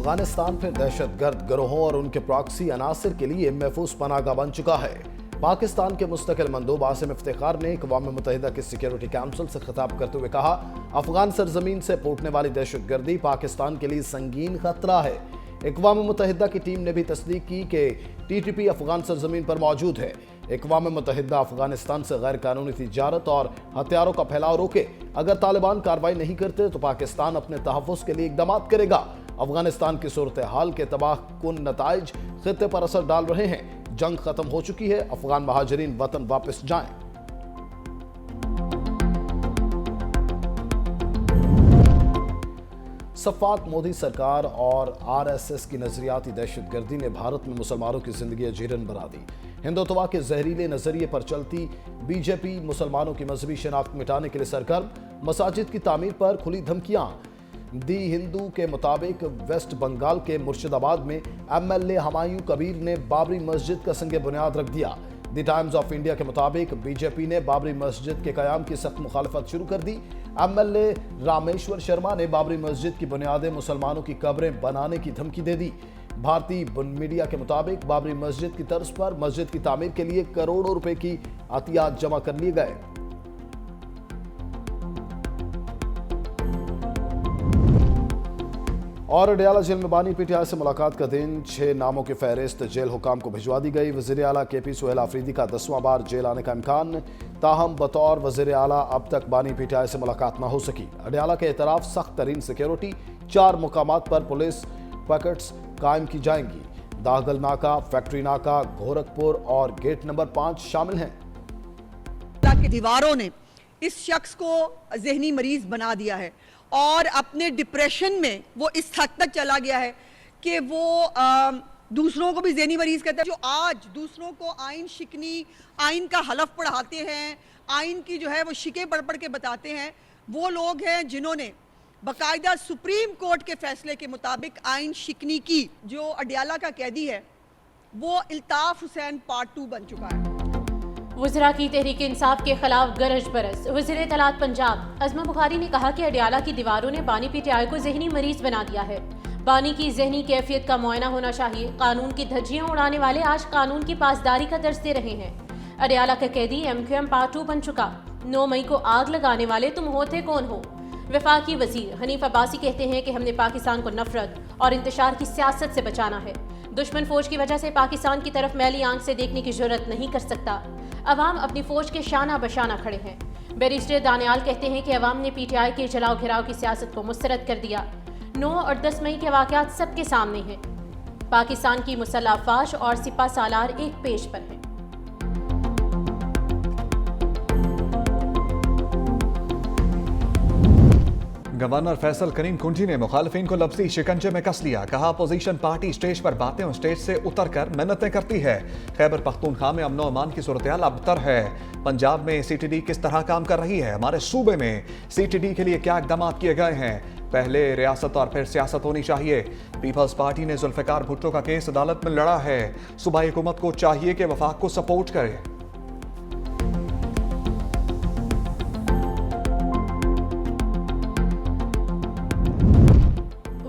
अफगानिस्तान फिर दहशतगर्द गिरोहों और उनके प्रॉक्सी अनासिर के लिए महफूज पनाहगाह बन चुका है। पाकिस्तान के मुस्तकिल मंदूब आसिम इफ्तिखार ने अक़वाम मुत्तहिदा की सिक्योरिटी काउंसिल से खिताब करते हुए कहा, अफगान सरजमीन से फूटने वाली दहशतगर्दी पाकिस्तान के लिए संगीन खतरा है। अक़वाम मुत्तहिदा की टीम ने भी तस्दीक की कि TTP अफगान सरजमीन पर मौजूद है। अक़वाम मुत्तहिदा अफगानिस्तान से गैर कानूनी तिजारत और हथियारों का फैलाव रोके। अगर तालिबान कार्रवाई नहीं करते तो पाकिस्तान अपने तहफ़्फ़ुज़ के लिए इक़दाम करेगा। अफगानिस्तान की सूरत हाल के तबाहकुन नताइज खित्ते पर असर डाल रहे हैं। जंग खत्म हो चुकी है, अफगान महाजरीन वतन वापस जाएं। सफ़ाक मोदी सरकार और RSS की नजरियाती दहशतगर्दी ने भारत में मुसलमानों की जिंदगी जीरन बना दी। हिंदुत्वा के जहरीले नजरिए पर चलती BJP मुसलमानों की मजहबी शनाख्त मिटाने के लिए सरगर्म। मसाजिद की तामीर पर खुली धमकियां दी। हिंदू के मुताबिक वेस्ट बंगाल के मुर्शिदाबाद में MLA हमायूं कबीर ने बाबरी मस्जिद का संगे बुनियाद रख दिया। द टाइम्स ऑफ इंडिया के मुताबिक BJP ने बाबरी मस्जिद के कयाम की सख्त मुखालफत शुरू कर दी। MLA रामेश्वर शर्मा ने बाबरी मस्जिद की बुनियादें मुसलमानों की कब्रें बनाने की धमकी दे दी। भारतीय मीडिया के मुताबिक बाबरी मस्जिद की तर्ज पर मस्जिद की तामीर के लिए करोड़ों रुपए की अतियात जमा कर लिए गए। और अडयाला जेल में बानी PTI से मुलाकात का दिन, 6 नामों की फहरिस्त जेल हुकाम को भिजवा दी गई। वज़ीर आला KP सुहेल आफरीदी का 10वां बार जेल आने का इम्कान। ताहम बतौर वज़ीर आला अब तक बानी PTI से मुलाकात न हो सकी। अडयाला के एतराफ सख्त तरीन सिक्योरिटी, 4 मुकामात पर पुलिस पैकेट्स कायम की जाएंगी। दागल नाका, फैक्ट्री नाका, गोरखपुर और गेट नंबर 5 शामिल हैं। दीवारों ने इस शख्स को जहनी मरीज बना दिया है और अपने डिप्रेशन में वो इस हद तक चला गया है कि वो दूसरों को भी ज़हनी मरीज कहता है। जो आज दूसरों को आइन शिकनी, आइन का हलफ पढ़ाते हैं, आइन की जो है वो शिकें पढ़ पढ़ के बताते हैं, वो लोग हैं जिन्होंने बाकायदा सुप्रीम कोर्ट के फैसले के मुताबिक आइन शिकनी की। जो अडयाला का कैदी है वो इल्ताफ हुसैन पार्ट 2 बन चुका है। वज़रा की तहरीक इंसाफ के खिलाफ गरज बरस। वज़ीर इत्तलात पंजाब अज़मा बुखारी ने कहा कि अडयाला की दीवारों ने बानी PTI को जहनी मरीज बना दिया है। बानी की जहनी कैफियत का मुआयना होना चाहिए। कानून की धज्जियां उड़ाने वाले आज कानून की पासदारी का दर्ज दे रहे हैं। अडयाला का कैदी MQM पार्ट 2 बन चुका। 9 मई को आग लगाने वाले तुम होते कौन हो? वफाकी वजीर हनीफ अब्बासी कहते हैं कि हमने पाकिस्तान को नफरत और इंतशार की सियासत से बचाना है। दुश्मन फौज की वजह से पाकिस्तान की तरफ मैली आंख से देखने की जुर्रत नहीं कर सकता। अवाम अपनी फौज के शाना बशाना खड़े हैं। बैरिस्टर दानियाल कहते हैं कि अवाम ने PTI के जलाओ घिराव की सियासत को मुस्तरद कर दिया। 9 और 10 मई के वाक़यात सबके सामने हैं। पाकिस्तान की मुसल्लह अफवाज और सिपा सालार एक पेज पर हैं। गवर्नर फैसल करीम कुंजी ने मुखालिफिन को लफ्जी शिकंजे में कस लिया। कहा अपोजिशन पार्टी स्टेज पर बातें और स्टेज से उतर कर मेहनतें करती है। खैबर पख्तूनख्वा में अमन अमान की सूरत हाल अबतर है। पंजाब में CTD किस तरह काम कर रही है? हमारे सूबे में CTD के लिए क्या इकदाम किए गए हैं? पहले रियासत और फिर सियासत होनी चाहिए। पीपल्स पार्टी ने जुल्फिकार भुट्टो का केस अदालत में लड़ा है। सूबाई हुकूमत को चाहिए कि वफाक को सपोर्ट करे।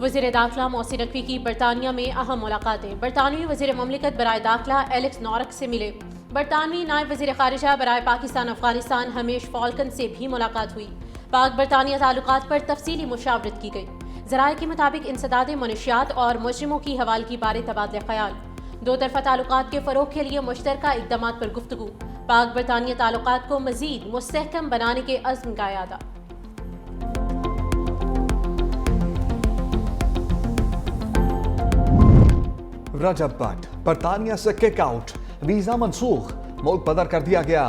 वज़ीर दाखिला मोहसिन नकवी की बरतानिया में अहम मुलाकातें। बरतानवी वज़ीर ममलिकत बराए दाखिला एलेक्स नॉरक से मिले। बरतानवी नायब वज़ीर ख़ारिजा बराए पाकिस्तान अफगानिस्तान हमेश फॉल्कन से भी मुलाकात हुई। पाक बरतानिया ताल्लुकात पर तफसीली मुशावरत की गई। ज़राए के मुताबिक इंसदाद मनशियात और मुजरिमों की हवालगी बारे तबादले ख्याल। 2 तरफ़ा ताल्लुकात के फ़रोग़ के लिए मुश्तरका इक़दामात पर गुफ्तगू। पाक बरतानिया ताल्लुकात को मज़ीद मुस्तहकम बनाने के अज़्म का यादा। रजब भट्ट बरतानिया से किक आउट, वीजा मनसूख, मुल्क बदर कर दिया गया।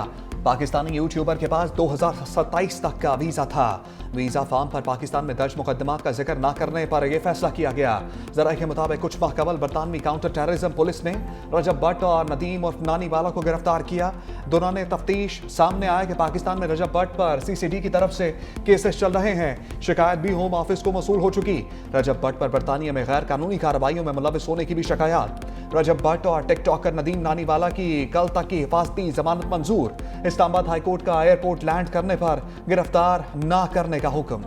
पाकिस्तानी यूट्यूबर के पास 2027 तक का वीजा था। वीजा फॉर्म पर पाकिस्तान में दर्ज मुकदमात का जिक्र न करने पर यह फैसला किया गया। जराये के मुताबिक कुछ माह कबल बरतानवी काउंटर टेररिज्म पुलिस ने रजब भट्ट और नदीम और नानी वाला को गिरफ्तार किया। दौरान तफ्तीश सामने आया कि पाकिस्तान में रजब भट्ट पर CCD की तरफ से केसेस चल रहे हैं। शिकायत भी होम ऑफिस को मसूल हो चुकी। रजब भट्ट पर बरतानिया में गैर कानूनी कार्रवाइयों में मुलविस होने की भी शिकायत। रजब भट्ट और टिकटॉकर नदीम नानीवाला की कल तक की हिफाजती जमानत मंजूर। इस्लामाबाद हाईकोर्ट का एयरपोर्ट लैंड करने पर गिरफ्तार न करने का हुक्म।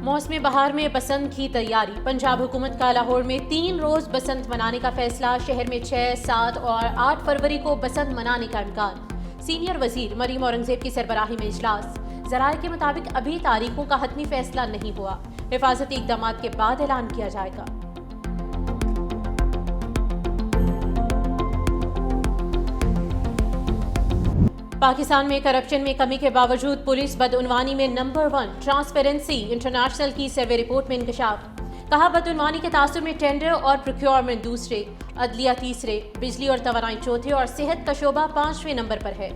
मौसम बहार में बसंत की तैयारी। पंजाब हुकूमत का लाहौर में 3 रोज बसंत मनाने का फैसला। शहर में 6, 7 और 8 फरवरी को बसंत मनाने का इम्कान। सीनियर वजीर मरीम औरंगजेब की सरबराही में इजलास। जराये के मुताबिक अभी तारीखों का हतमी फैसला नहीं हुआ। हिफाजती इकदाम के बाद ऐलान किया जाएगा। पाकिस्तान में करप्शन में कमी के बावजूद पुलिस बदउनवानी में नंबर 1। ट्रांसपेरेंसी इंटरनेशनल की सर्वे रिपोर्ट में इंकशाफ। कहा, बदउनवानी के तासुर में टेंडर और प्रोक्योरमेंट दूसरे, अदलिया तीसरे, बिजली और तवानाई चौथे और सेहत का शोबा 5वें नंबर पर है।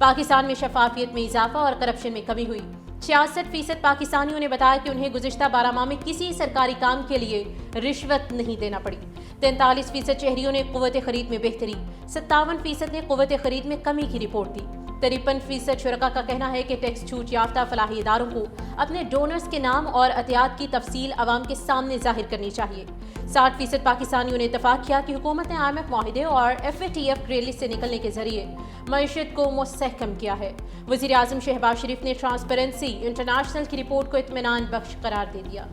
पाकिस्तान में शफाफियत में इजाफा और करप्शन में कमी हुई। 66% पाकिस्तानियों ने बताया कि उन्हें गुज़िश्ता 12 माह में किसी सरकारी काम के लिए रिश्वत नहीं देना पड़ी। 43% शहरियों ने क़ुव्वत ख़रीद में बेहतरी। 57% ने क़ुव्वत ख़रीद में कमी की रिपोर्ट दी। 53% शुरका का कहना है कि टैक्स छूट याफ्ता फलाही इदारों को अपने डोनर्स के नाम और अतियात की तफसील अवाम के सामने जाहिर करनी चाहिए। 60% पाकिस्तानियों ने इतफाक किया कि हुकूमत ने IMF मुआहिदे और FATF ग्रे लिस्ट से निकलने के जरिए मईशत को मुस्तहकम किया है। वज़ीर आज़म शहबाज शरीफ ने ट्रांसपेरेंसी इंटरनेशनल की रिपोर्ट को इत्मीनान बख्श करार दे दिया।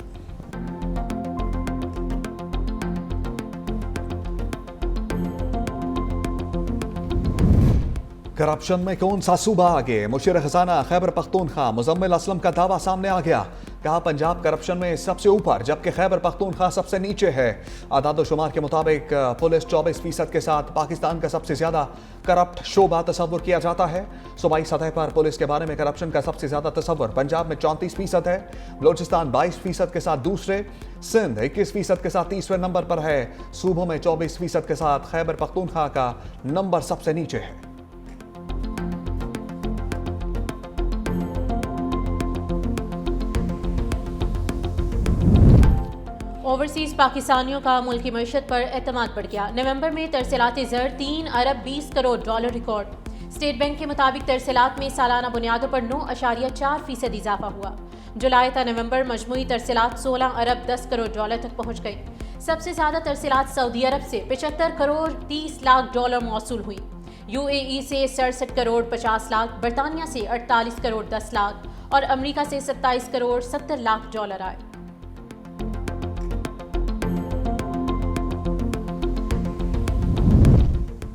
करप्शन में कौन सा सूबा आगे? मुशीर खजाना खैबर पख्तूनख्वा मुजम्मिल असलम का दावा सामने आ गया। कहा, पंजाब करप्शन में सबसे ऊपर जबकि खैबर पख्तूनख्वा सबसे नीचे है। आदाद-ओ-शुमार के मुताबिक पुलिस 24% के साथ पाकिस्तान का सबसे ज्यादा करप्ट शोबा तस्वुर किया जाता है। सूबाई सतह पर पुलिस के बारे में करप्शन का सबसे ज्यादा तस्वुर पंजाब में 34% है। बलोचिस्तान 22% के साथ दूसरे, सिंध 21% के साथ तीसरे नंबर पर है। सूबों में 24% के साथ खैबर पख्तूनख्वा का नंबर सबसे नीचे है। ओवरसीज पाकिस्तानियों का मुल्की मईशत पर एतमाद बढ़ गया। नवंबर में तरसीलाती ज़र 3 अरब 20 crore dollar record. State bank के मुताबिक तरसीलात में सालाना बुनियादों पर 9.4% इजाफा हुआ। जुलाई ta नवंबर मजमूई तरसीलात 16 अरब 10 करोड़ डॉलर तक पहुँच गई। सबसे ज़्यादा तरसीलात सऊदी अरब से 75 करोड़ 30 लाख डॉलर मौसूल हुई। UAE से 67 करोड़ 50 लाख, बरतानिया से 48 करोड़ 10 लाख और अमरीका से 27 करोड़ 70 लाख डॉलर आए।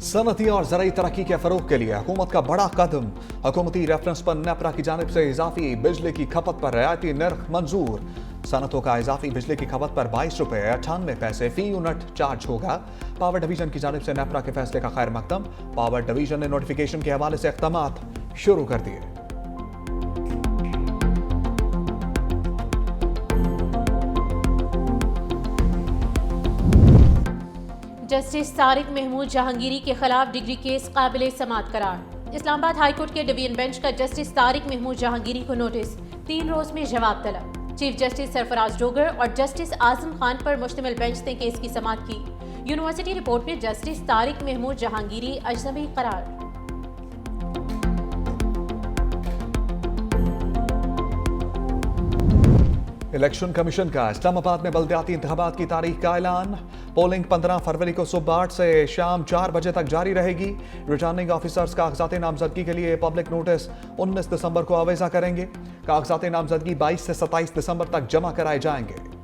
सनती और ज़राई तरक्की के फरोग के लिए हुकूमत का बड़ा कदम। हुकूमती रेफरेंस पर नेपरा की जानिब से इजाफी बिजली की खपत पर रियायती नर्ख मंजूर। सनतों का इजाफी बिजली की खपत पर 22 रुपये 98 पैसे फी यूनिट चार्ज होगा। पावर डिवीजन की जानिब से नेपरा के फैसले का खैर मकदम। पावर डिवीजन ने नोटिफिकेशन के हवाले से इक़दामात शुरू कर दिए। जस्टिस तारिक महमूद जहांगीरी के खिलाफ डिग्री केस काबिल समाअत करार। इस्लामाबाद हाईकोर्ट के डिवीजन बेंच का जस्टिस तारिक महमूद जहांगीरी को नोटिस। 3 रोज में जवाब तलब। चीफ जस्टिस सरफराज डोगर और जस्टिस आजम खान पर मुश्तमिल बेंच ने केस की समाअत की। यूनिवर्सिटी रिपोर्ट में जस्टिस तारिक महमूद जहांगीरी अजनबी करार। इलेक्शन कमीशन का इस्लामाबाद में बल्दियाती इंतखाबात की तारीख का ऐलान। पोलिंग 15 फरवरी को सुबह 8 से शाम 4 बजे तक जारी रहेगी। रिटर्निंग ऑफिसर्स कागजाती नामजदगी के लिए पब्लिक नोटिस 19 दिसंबर को आवेजा करेंगे। कागजाती नामजदगी 22 से 27 दिसंबर तक जमा कराए जाएंगे।